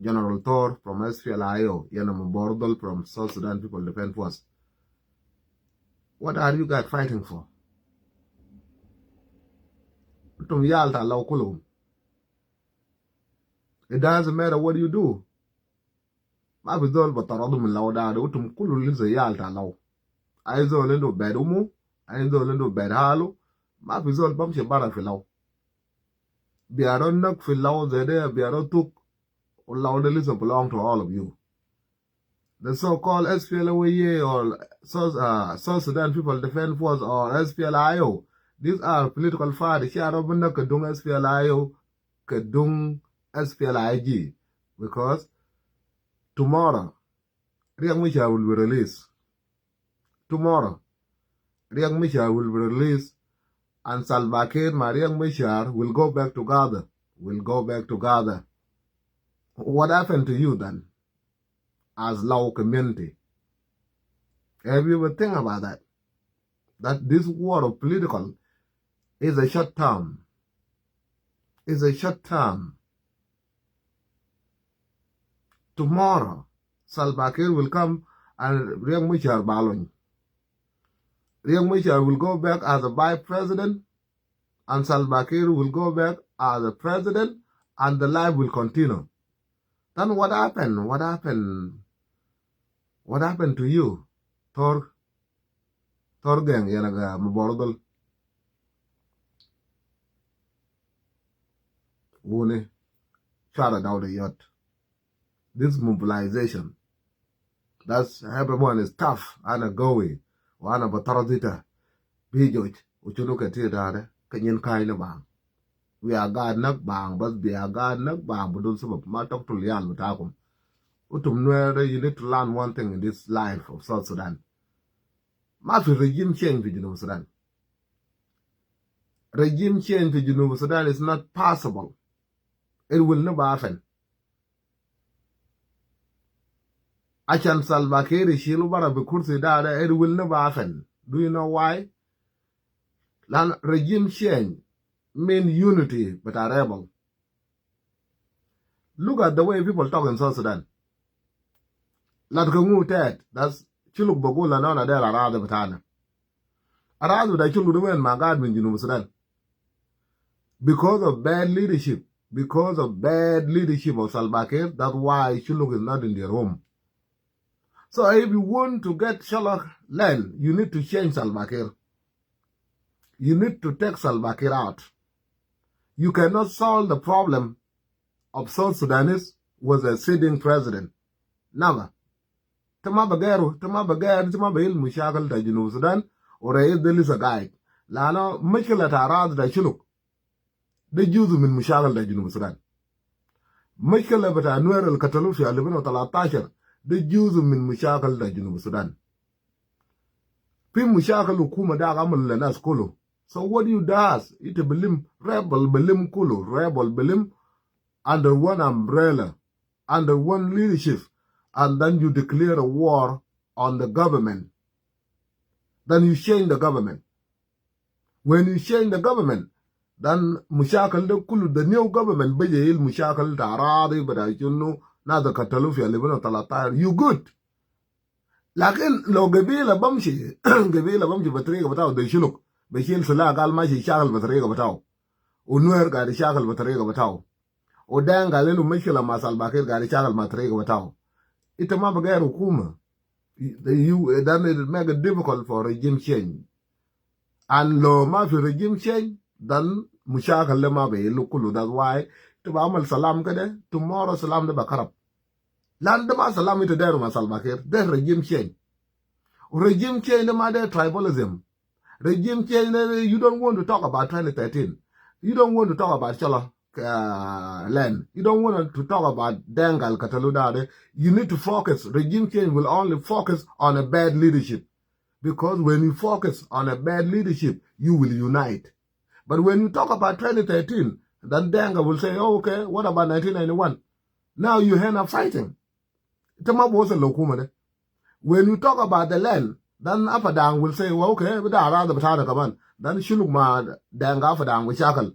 General Thor from SPLIO, Yanam Bordal from South Sudan People Defense Force. What are you guys fighting for? It doesn't matter what you do. ما في زول بطرده من لو ده وتم كله اللي زي يالتا لو أي زول عنده بيد أمه أي زول عنده بيد حاله ما في زول بمشي برا في لو بيارونك في اللو زي ده بيارونك واللو ده listen belong to all of you. The so-called SPLOE or South Sudan People Defense Force or SPLIO, these are political parties. Here, Robina Kadung SPLIO, Kadung SPLIG, because tomorrow, Riek Machar will be released. Tomorrow, Riek Machar will be released, and Salva Kiir and Riek Machar will go back together. What happened to you then? As Lao community, have you ever think about that? That this war of political is a short term. Tomorrow, Salva Kiir will come and Riek Machar balon. Riek Machar will go back as a vice president, and Salva Kiir will go back as a president, and the life will continue. Then what happened? What happened to you? Thor gang yanaga mabordal. Wone shara down the yacht. This mobilization. That's everyone is tough and a goey. Wana batarazita. Bijoj. Uchunuka tida kanyan kaina bang. We are God nak bang, but we are God nak bang, but don't sabab matok to lian mutakum. You need to learn one thing in this life of South Sudan. Mafi regime change in Sudan. Regime change in Sudan is not possible. It will never happen. Achan Salva Kiir shilu bara bikursi dada, it will never happen. Do you know why? Regime change mean unity, but a rebel. Look at the way people talk in South Sudan. That's chuluk bagula nana there arada batana. Aradu da chuluk wen magad min Junub Sudan. Because of bad leadership of Salva Kiir, that's why chuluk is not in their home. So if you want to get Shalak land, you need to change Salva Kiir. You need to take Salva Kiir out. You cannot solve the problem of South Sudanese with a sitting president. Never. Tama bagayru, tama bayil mushakal ta Junub Sudan, or Reyes de Lisa Guide. Lana, Michela Tarad da Chiluk. The Juzu min mushakal ta Junub Sudan. Michela bata Nuer el Catalufia, Livino Talatashar, the Juzu min mushakal ta Junub Sudan. Pim mushakal ukuma da gamal lenas kulu. So what you does, it belim, rebel belim kulu, rebel belim, under one umbrella, under one leadership, and then you declare a war on the government. Then you change the government. When you change the government, then mushakal de kulu, the new government, bejayil mushakal taradi, but I don't know, na the Catalufia, Livino Talatayar, you good. Lakin, lo gabila bamshi, batriga batao, they shiluk. Bashil Salah gal mashi shakal batarega batao. Unuer gari shakal batarega batao. Odang galenu Mishila Masal Bakir gari shakal matarega batao. Itama bagay hukuma. Then it make it difficult for regime change. And lo ma fi regime change, then mushakal lema be lukulu. That's why tuba amal salam kade, tomorrow salam de bakarab. Landama salam ito deru Masal Bakir. There's regime change. Regime change ma de tribalism. Regime change, you don't want to talk about 2013. You don't want to talk about Chala land. You don't want to talk about Dangal, Cataluda. You need to focus. Regime change will only focus on a bad leadership. Because when you focus on a bad leadership, you will unite. But when you talk about 2013, then Dangal will say, oh, okay, what about 1991? Now you end up fighting. When you talk about the land, then Apadang will say, well, okay, but I the Batana Kaman. Then Shulukma Dang Apadang with Shakal.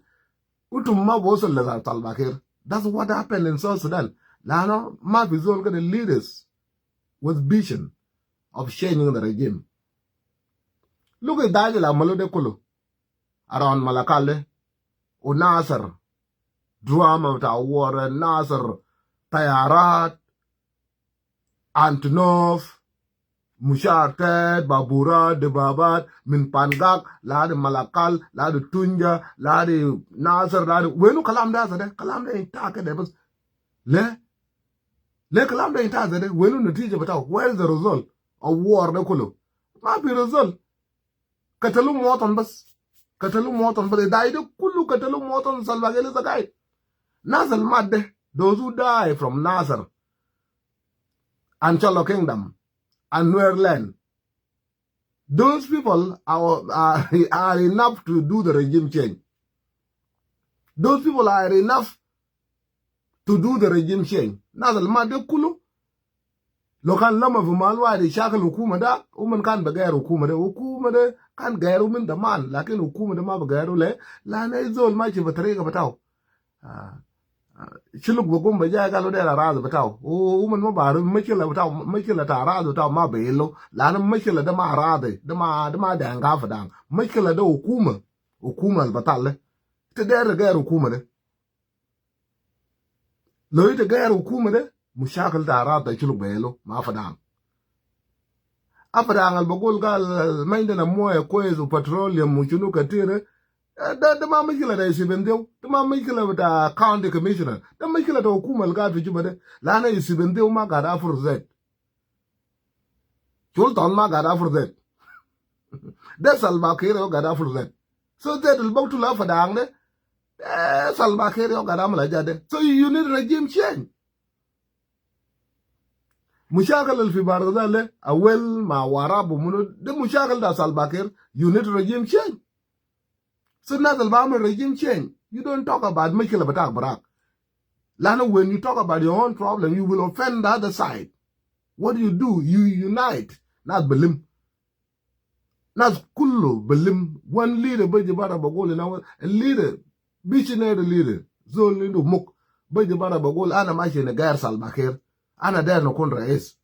Utumma was a Talbakir. That's what happened in South Sudan. Lano, Map is all the leaders with vision of changing the regime. Look at Dajala Malode Kulu around Malakale, Unasar, drama with our war, Nasser, Tayarat, Antonov, Musharted, Babura, Debabat, Min Pangak, Lade Malakal, Lade Tunja, Lade Nasser, Lade. Wenu Kalam Dazade, Kalam de Intake, there was Le Kalam de Intazade, Wenu Natija Batao. Where is the result of war? The Kulu. Not be result. Katalu Moton Bus. Katalu Moton, but they died. Kulu Katalu Moton Salvagel is a guy. Nasser Madde, those who die from Nasser and Cholo Kingdom and Nuer land, those people are enough to do the regime change. Those people are enough to do the regime change. Nasser Madde Kulu. Lokan lama vumalwa di shakal hukuma da uman kan bagayar hukuma da kan gayar umin da man lakin hukuma da ma bagayar le la na izol ma ci batare ga bataw shiluk bugum ba ja galo da razu bataw o uman ma baru makila ta razu ta ma bayelo la na makila da ma rade da ma da nga fadan makila da hukuma al batal ta da gayar hukuma da lo ita gayar hukuma da مشاكل دارات ده شلو بيلو ما فدان أفدان البقول قال ما عندنا موية كويس وبتروليوم وشنو كتير ده ما مشكلة ده يسيبنديو ده ما مشكلة بتاع كاونتي كوميشنر ده مشكلة ده حكومة اللي قاعد في جوبا ده لأنه يسيبنديو ما قاعد أفر زيت شلطان ما قاعد أفر زيت ده سلباكير يو قاعد أفر زيت so زيت البقول لا فدان ده سلباكير يو قاعد أعمل أجا so you need regime change. مشاكل اللي في بارغزال أول ما ورابو منو ده مشاكل ده سالباكير you need regime change. So الناس اللي بعمل regime change you don't talk about مشكلة بتاعك براك لأنه when you talk about your own problem you will offend the other side. What do? You unite. ناس بلم ناس كله بلم one leader بيجي بارا بقول إنه leader visionary leader زول عنده مك بيجي بارا بقول أنا ماشي نغير سالباكير أنا داير نكون رئيس.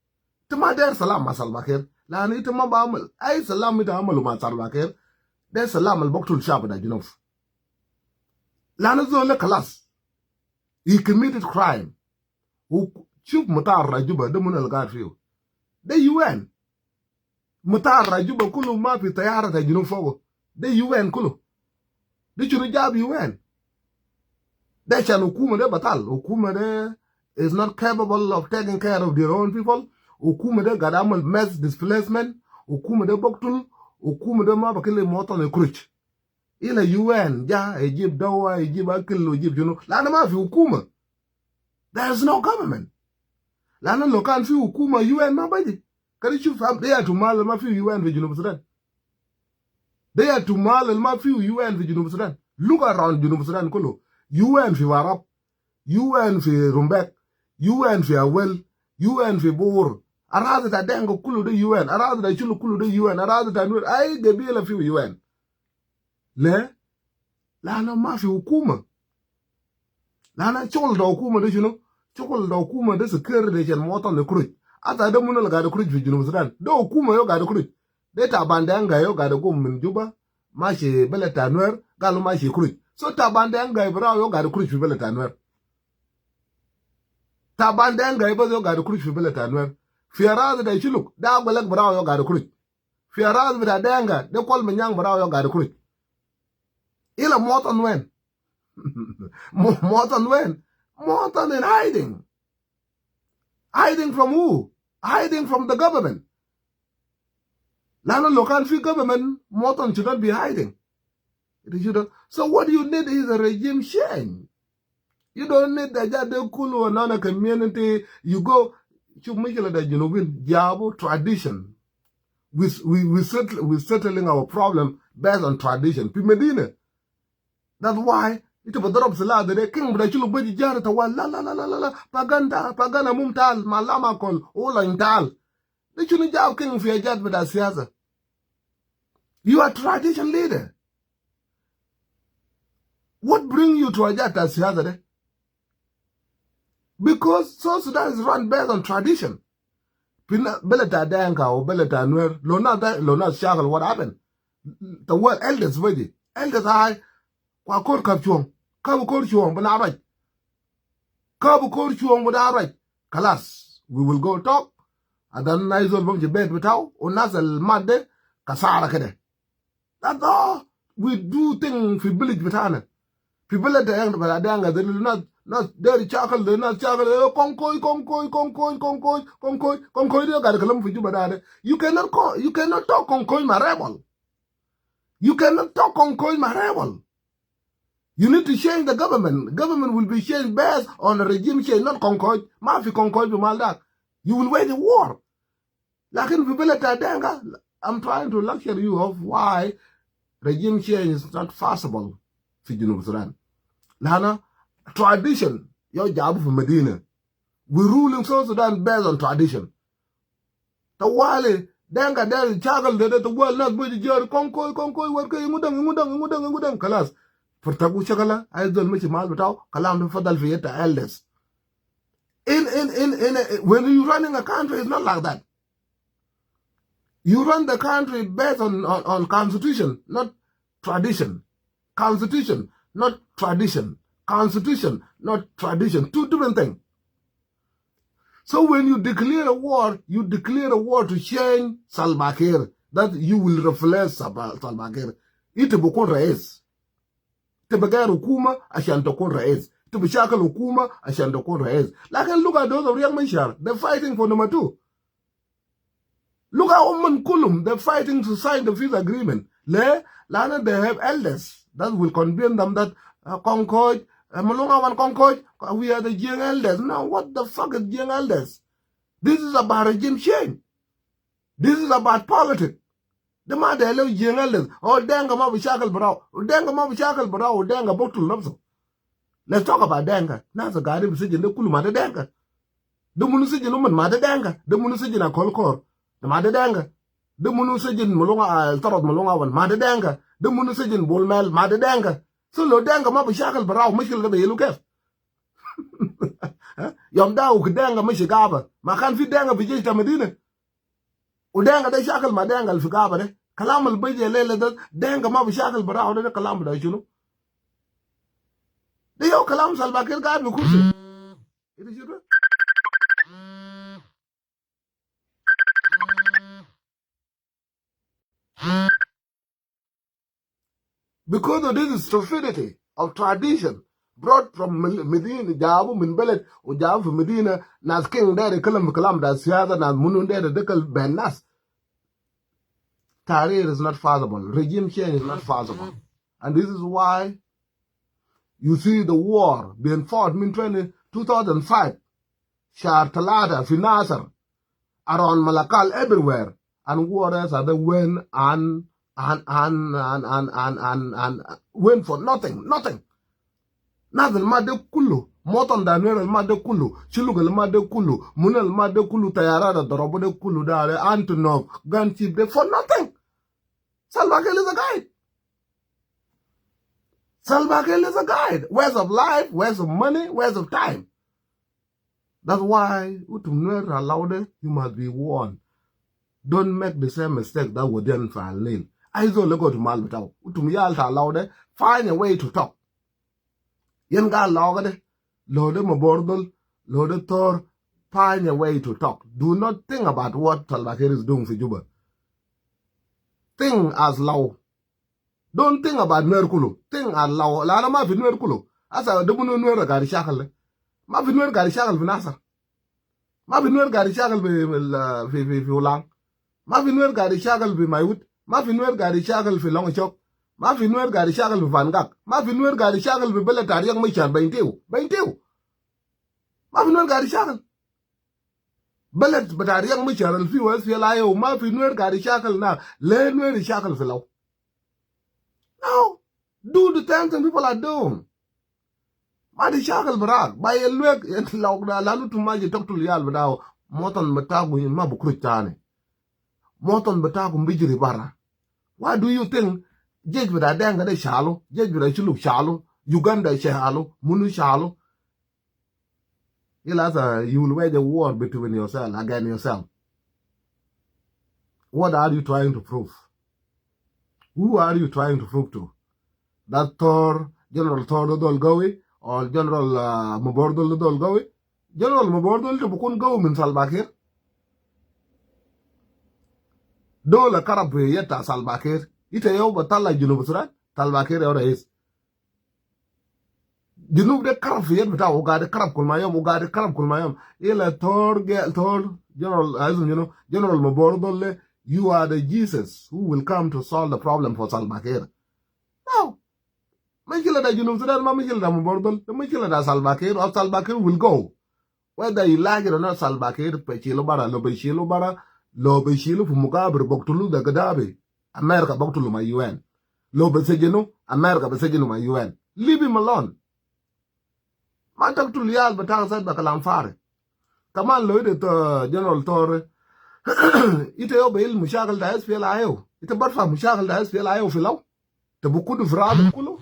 تما داير سلام مع سلفاكير لأن تما بعمل أي سلام يتعملوا مع سلفاكير ده سلام اللي بقتل الشعب ده جنوب لأن زول خلاص he committed crime وشوف مطار رجوبة ده من اللي قاعد فيه ده UN مطار رجوبة كله ما في طيارة ده جنوب فوقه ده UN كله ده شنو جاب UN ده عشان حكومة ده بطل حكومة ده is not capable of taking care of their own people. Hukume de gadamal mass displacement. Hukume de boktul. Hukume de ma bakile motan e kruch. Ila UN ja Egypt dawa Egypt akil Egypt you know. Lana ma fi hukume. There is no government. Lana lokan fi hukume UN ma baji. Kari shuf they are to mal ma fi UN fi Junub Sudan. They are to mal ma fi UN fi Junub Sudan. Look around Junub Sudan kolo. UN fi Warab. UN fi Rumbek. UN fi Awel, UN fi Bur, arada ta dengo kulu de UN, arada ta chulu kulu de UN, arada ta nur, ay gabila fi UN. Le, lana ma fi hukuma. Lana chol da hukuma de shino, chol da hukuma de sekere de chen motan de kruj. Ata de munal ga de kruj fi Junub Sudan. Do hukuma yo ga de kruj. De ta bandanga yo ga de gum min Juba, ma shi beleta nuer, galu ma shi kruj. So ta bandanga bra yo ga de kruj fi beleta nuer. Tabandenga ibo yo gadu kruj fi beleta nuer fiaraz da chiluk da gbalak braw yo gadu kruj fiaraz da denga de kol menyang braw yo gadu kruj ila motan wen motan in hiding from who? Hiding from the government. Lana local fi government motan should not be hiding. It should. So what you need is a regime change. You don't need that jade kulu another community. You go to Michela da Junubin Jabu tradition. We settling our problem based on tradition. Pi Medina. That's why it was drop sala the king but chulu baji jara ta la pagana mumtal malama kol ola intal. The chulu jab king fi ajat bada siasa. You are tradition leader. What bring you to ajat as siasa de? Because South Sudan is run based on tradition. Beleta Danka or Beleta Nuer, Lona Shagal, what happened? The word elders, ready. Elders, I, Kwakor Kapchuang, Kabukor Chuang, but not right. Kabukor Chuang, but not right. Kalas, we will go talk. And then I will go to bed without, or Nazal Made, Kasara Kede. That's all. We do things for village Vitana. People at the end of the Danga, they will not dairy chuckle, they not chuckle, concoy, you got a column for you, you cannot talk concoy my rebel. You cannot talk concoy my rebel. You need to change the government. Government will be changed based on a regime change, not concoy. Mafi concoy to Maldak. You will wage a war. Like in people at the Danga, I'm trying to lecture you of why regime change is not possible for Sudan. Lana, tradition, your job for Medina. We rule in South Sudan based on tradition. The Wale, Danga, there, Chagall, the world not with the jury, Concoy, work, Mudang, Kalas. For Tabu Chagala, I don't make a mal without Kalam for the elders. When you're running a country, it's not like that. You run the country based on constitution, not tradition. Constitution, not tradition. Constitution, not tradition. Two different things. So when you declare a war to change Salva Kiir, that you will replace Salva Kiir. Ito bukun rais. Ito bagay hukuma asyan tokun rais. Ito bishakal hukuma asyan tokun rais. Like, look at those of Riek Machar. They're fighting for number 2. Look at Oman Kulum. They're fighting to sign the peace agreement. Lana, they have elders that will convince them that Concord, Malonga one Concord, we are the young elders. Now, what the fuck is young elders? This is about regime change. This is about politics. The man they love young elders. Oh, Danga Mabishakal Brau. Danga Mabishakal Brau. Danga Botul Lobso. Let's talk about Danga. Now, the guy who's sitting the Kulumada Danga. The Munusijin woman, Mother Danga. The Munusijin a Kolkor. The Mother Danga. The Munusijin Malonga, Tarot Malonga one, Mother Danga. The Munusijin Bullmel, Mother Danga. So lo Danga Mabishakal Brau, Michel the Belukef. Yom Dao Danga Mishigaba. Makan fi Danga Vijay Medina. Udanga de Shakal Madanga Figaba. Kalamal Baja Lele, Danga Mabishakal Brau, the Kalam da Juno. They all Kalam Salbakil Gabi Kusi. It is you. Because of this stupidity of tradition brought from Medina, Jabu, Minbelet, or Jabu Medina, Nas King, there, Kalam, that's the other, Nas Munun, there, the Deckel Benas. Tahrir is not feasible. Regime change is not feasible. And this is why you see the war being fought in 2005. Shar Talata, Finasar, around Malakal, everywhere. And warriors are the win and win for nothing. Nothing Made Kulu. Moton Daniel Made Kulu. Chilugal Made Kulu. Munel Made Kulu Tayarada, Dorobode Kulu Dare, Antonov, Gunchip, they for nothing. Salva Kiir is a guide. Salva Kiir is a guide. Ways of life, ways of money, ways of time. That's why Utumner allowed you must be warned. Don't make the same mistake that we did for Alil. I don't go to Malvitao. Utumyal allowed find a way to talk. Yenga logade, Lode Mabordal, Lode Thor, find a way to talk. Do not think about what Salva Kiir is doing for Juba. Think as low. Don't think about Nerkulu. Think as low. Lana ma fi Nerkulu. Asa debunu Ner gari shakal. Ma fi Ner gari shakal fi Nasser. Ma fi Ner gari shakal fi Ulang. Ma fi Ner gari shakal fi Mayut. Ma fi Ner gari shakal fi Longchok. Ma fi Ner gari shakal fi Van Gak. Ma fi Ner gari shakal fi Belet Ariak Michan Baintiu. Ma fi Ner gari shakal. Belet Ariak Michan al fi was fi layo. Ma fi Ner gari shakal na. Le Ner shakal fi law. Now, do the things that people are doing. Madi shakal barak. By a look and logda lalu to maji talk to Lial without Moton Batagu in Mabukrutane. Moton Batagu Bijiri Bara. Why do you think Judge with a danga de shallow, Judge with a chulu shallow, Uganda shallow, Munu shallow? You will wage a war between yourself, against yourself. What are you trying to prove? Who are you trying to prove to? That General Thor Dolgowi or General Mabordol Dolgowi? General Mabordol to Bukun go min Salbakir? Dola Karabu yeta Salbakir. Ita yo batala Junubusra, Salbakir or is. Junub de Karab yet, but I got a Karab Kulmayom, got a Karab Kulmayom. Ila Thor, General, as you know, General Mabordol, you are the Jesus who will come to solve the problem for Salbakir. No. Michela da Junub Sudan, Michela da Mabordol, the Michela da Salbakir or Salbakir will go. Whether you like it or not, Salbakir, Pechilo Bara, Lobeshilo Bara, Lobeshilo Fumugabri, Boktulu, the Gaddafi, America, Boktulu, my UN. Lobesejino, America, Besejino, my UN. Leave him alone. Man talk to Lial, but I said Bakalam Fare. Come on, Lloyd, General Torre. Ite obeil Mushakal da SPLIO. Ite Barfa Mushakal da SPLIO Philo. The Bukudu Frad Kulu.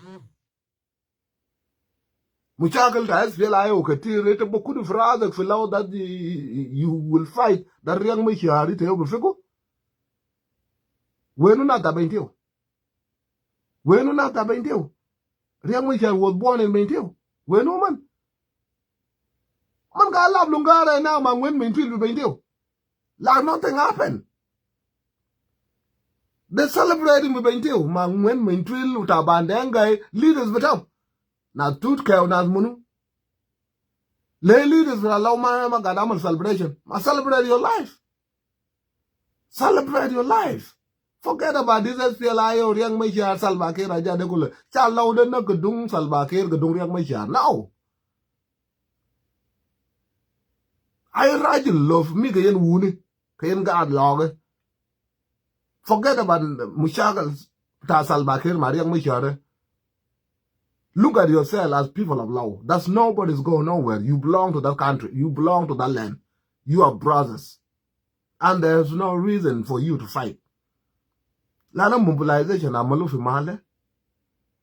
Mushakal da SPLIO Katir, ite Bukudu Frad Philo that you will fight that young Mishar, ite Obefigo. When not a Bentio. When not a Bentio. Young Mishar was born in Bentio. When woman. Man got love Lungara now, man, when Bentio Bentio. Like nothing happened. They celebrating with Bentio. Man, when Bentio Utabandanga leaders but up. Now, Tut Kao Nazmunu. Lay leaders will allow my Gadamal celebration. I celebrate your life. Celebrate your life. Forget about this SPLI or young Meshar Salbakir Rajadekula. Challow the Nakadung Salbakir, Gadung Young Meshar. No. I write love me Kayan Woony. Kayan God log. Forget about Mushakal Salbakir, Mariam Meshar. Look at yourself as people of law. That's nobody's going nowhere. You belong to that country. You belong to that land. You are brothers. And there's no reason for you to fight. Lana mobilization, Amalufi Male.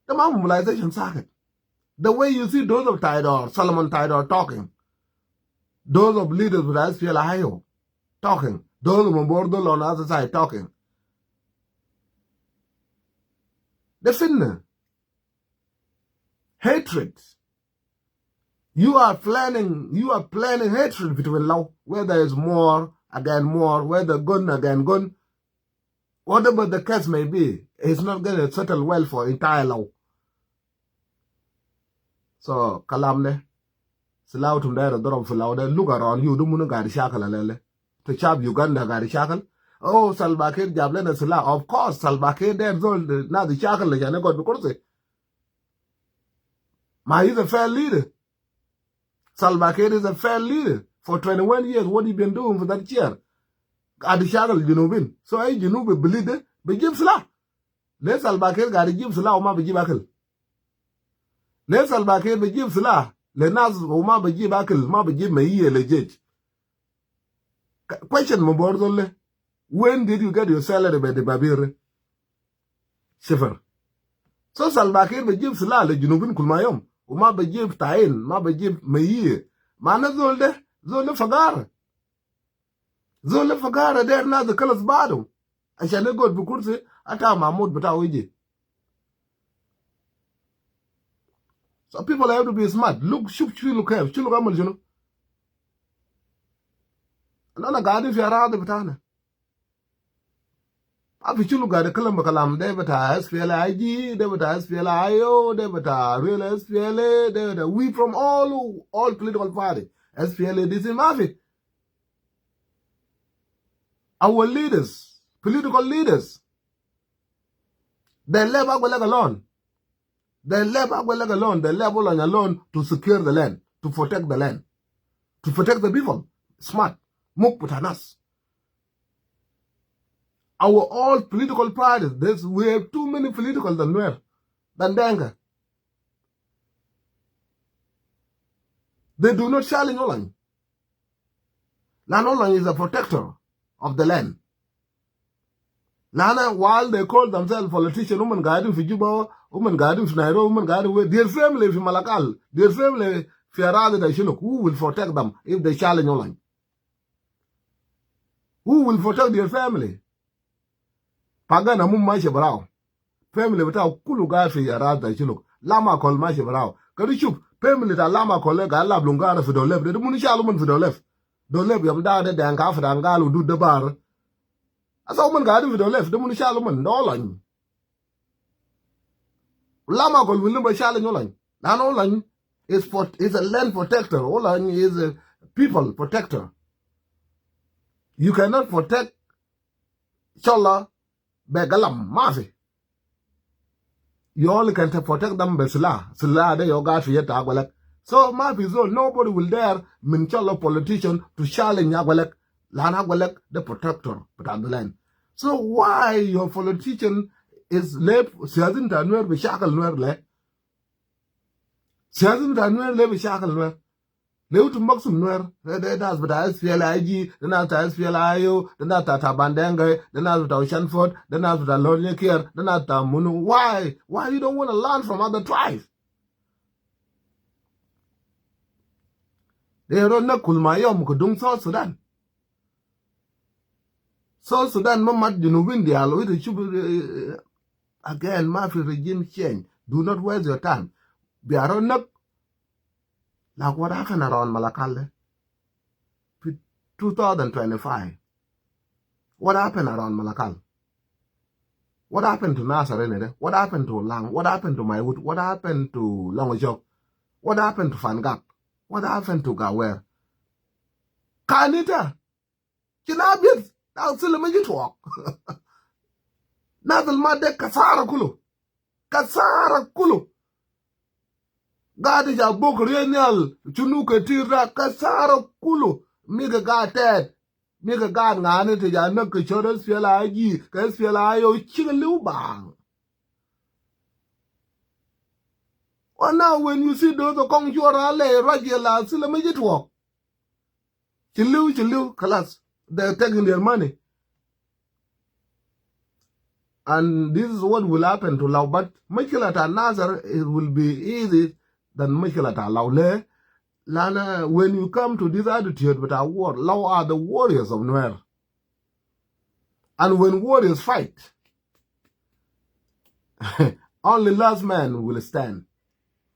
The mobilization circuit. The way you see those of Tidor, Solomon Tidor talking, those of leaders with SPLIO talking, those of Mbordol on the other side talking. The finna. Hatred. You are planning hatred between law, where there is more, again more, where the gun again gun. Whatever the case may be, it's not going to settle well for entire law. So, Kalamne, Silau to there, Dorom Filaude, look around you, Dumunu Gari Shakal, to chap Uganda Gari Shakal. Oh, Salbakir Jablen Sila, of course, Salbakir, there's all now the Shakal, the Janagot, because he's a fair leader. Salbakir is a fair leader. For 21 years, what he been doing for that year? Adishakal Junubin. So I Junub believe it, be Jim Sla. Let Salbakir got a Jim Sla, Oma Bijibakal. Let Salbakir be Jim Sla. Let Nas Oma Bijibakal, Ma Bijib May legit. Question Mabordole. When did you get your salary by the Babir? Shiver. So Salbakir be Jim Sla, le Junubin Kulmayom. Oma Bijib Tain, Ma Bijib May. Mana Zolde Fagar. Zole Fagara there now the colors bottom. I shall not go to Ata Mahmoud Batawiji. So people have to be smart. Look, look have, look how much you know. Another guy if you are out the Batana. If you look at the Kalam, they but SPLIG, they but SPLIO, they but real SPLA, they we from all political parties. SPLA, this is Mafi. Our leaders, political leaders, they left Agwalag alone. They left Agwalag alone. They left Agwalag alone to secure the land, to protect the land, to protect the people. Smart. Mukputanas. Our all political parties, we have too many political than Danga. They do not challenge Olan. Lan Olan is a protector of the land. Lana, while they call themselves politicians, women guiding for Juba, women guiding for Nairobi, women guiding with their family for Malakal, their family Fiarada da Shiluk, who will protect them if they challenge online? Who will protect their family? Pagana mum maisha barao. Family without kuluga fi Fiarada da Shiluk. Lama kol maisha barao. Kadishuk, family da lama kolega la blungara fi dolef. De muni shaluman fi dolef. Dolef yam da de danka fi dangalu du de bar. Asa uman ga fi dolef. De muni shaluman dolan. Lama kol will never challenge online. Lan online is a land protector. Online is a people protector. You cannot protect Chola Begalam Mafi. You only can protect them Besla. Sila de yoga fiat agwalek. So Mafi so nobody will dare Minchola politician to challenge Agwalek, Lan Agwalek, the protector, but on the land. So why your politician is left Siazin Tanwer Bishakal Nwer le? Siazin Tanwer le Bishakal Nwer. Leu to Maxum Nwer, that's but I feel IG, then I feel IO, then I Tabandanga, then I with Shanford, then I with Lonely Care, then I Munu. Why? Why you don't want to learn from other tribes? They don't know Kulmayom Kudung South Sudan. South Sudan, Mamad, you know, win the alloy, again, Mafia regime change. Do not waste your time. Be around like what happened around Malakal 2025. What happened around Malakal? What happened to Nasser? What happened to Lang? What happened to Maywood? What happened to Longojok? What happened to Fangak? What happened to Gawer? Kanita! Kinabit! I'll still make it walk. Nazal Made Kasara Kulu. Kasara Kulu. Gadi ja bok renyal chunuke tira Kasara Kulu. Miga gated. Miga gad ngane te ja nak chores fiela aji. Kas fiela ayo chigalu bang. Well, now when you see those Kongshora le Rajela still make it walk. Chilu, kalas. They're taking their money. And this is what will happen to Law. But Michaelata Nazar, it will be easy than Michaelata Laule. Lana, when you come to this attitude with our war, Law are the warriors of Nuer. And when warriors fight, only last man will stand.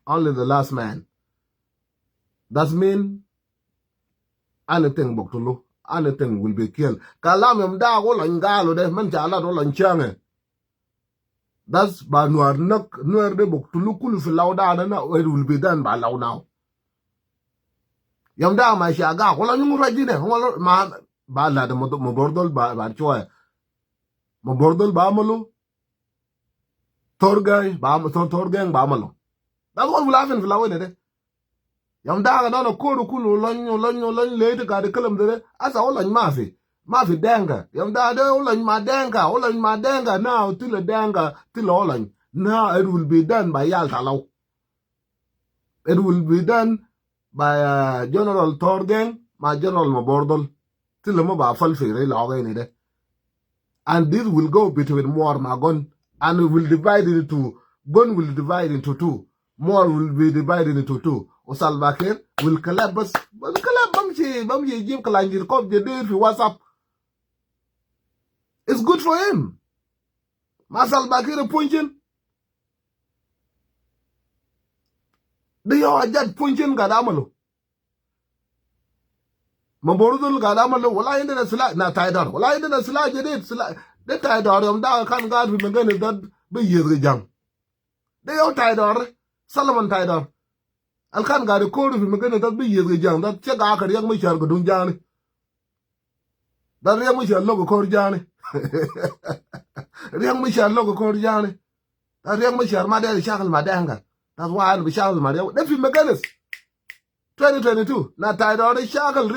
Only the last man. That means anything Boktulu. Anything will be killed. Kalam da wala ngalo de man jala do lanchange. That's by Nuer de Boktulu kulu fi lauda na it will be done by Law now. Yam da ma shaga wala nyungu rajine wala ma ba la de mo bordol ba choy. Mo bordol ba malu. Torgay torgang ba malu. That's what will happen fi Law de. Yam daga no koru kulu lonyo late ga de kalam de asa olan mafi denga yam da de olan ma denga now till a denga till olan now it will be done by Yal Talaw. It will be done by General Torgen ma General Mabordol till mo ba fal fere la ga ni de, and this will go between Moor Magon, and it will divide into Gun will divide into two, Moor will be divided into two. Salva Kiir will collapse. Bamji Jim Kalanjir Kop the day for WhatsApp. It's good for him. Salva Kiir punching. They are just punching Gadamalo. Maborudul Gadamalo, wala in the sila na Tidor. Wala in the sila did sila. The Tidor da can guard with Megan that be years young. They are Tidor, Solomon Tidor. Alkan ga record fi magana that be years young that check akar yang mi char gudun jani that yang mi char logo kor jani yang mi char logo kor jani that yang mi char madel shakal madanga that's why I be shakal madel that fi magana 2022 na taidor shakal